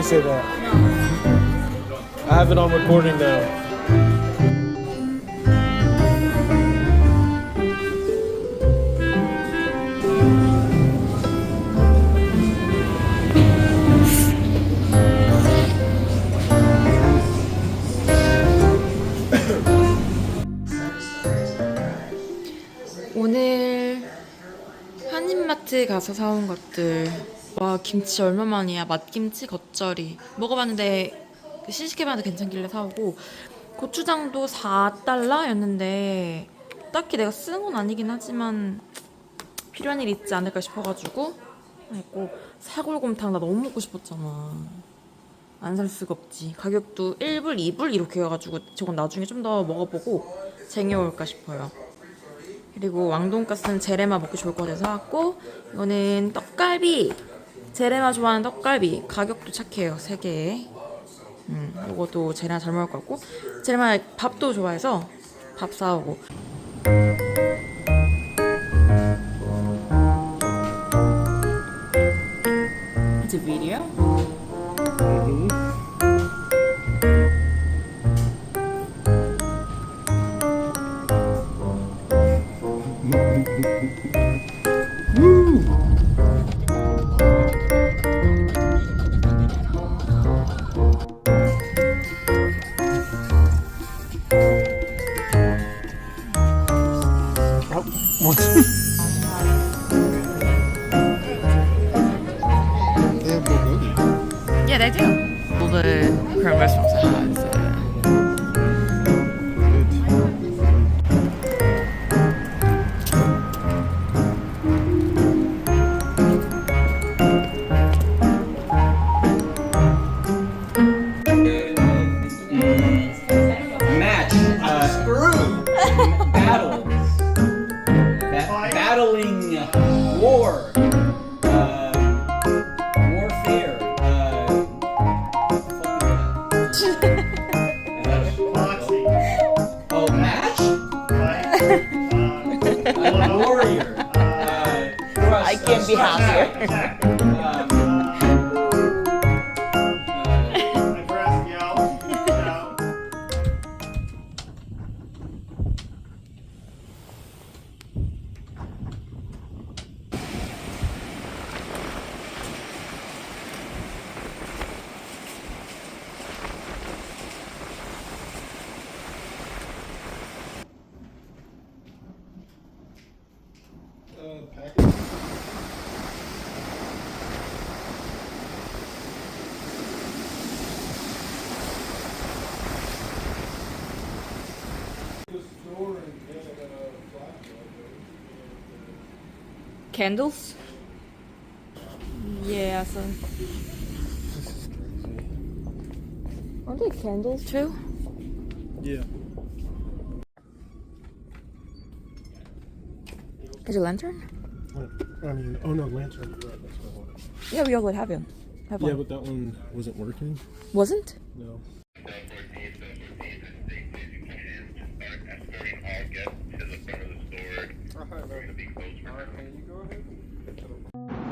say that. I have it on recording now. 오늘 한인마트 가서 사온 것들. 와, 김치 얼마만이야. 맛김치 겉절이 먹어봤는데 시식해봤는데 괜찮길래 사오고, 고추장도 4달러였는데 딱히 내가 쓰는 건 아니긴 하지만 필요한 일 있지 않을까 싶어가지고 했고, 사골곰탕 나 너무 먹고 싶었잖아. 안 살 수가 없지. 가격도 1불, 2불 이렇게 해가지고 저건 나중에 좀 더 먹어보고 쟁여올까 싶어요. 그리고 왕돈가스는 제레마 먹기 좋을 것 같아서 사왔고, 이거는 떡갈비. 제레마 좋아하는 떡갈비. 가격도 착해요. 3개에. 이것도 제레마 잘 먹을 것 같고, 제레마 밥도 좋아해서 밥 사오고. It's a video? What? They have bulgogi. Yeah, they do. All the Korean restaurants have it. Battling war, warfare, oh, match? A warrior. I can't be happier. Candles? Yeah, son. Aren't they candles too? Yeah. Is it a lantern? I mean, oh no, lantern. Right, that's what I wanted. Yeah, we all would have him. Have Yeah, one. but that one wasn't working. Wasn't? No. Alright, man, you go ahead.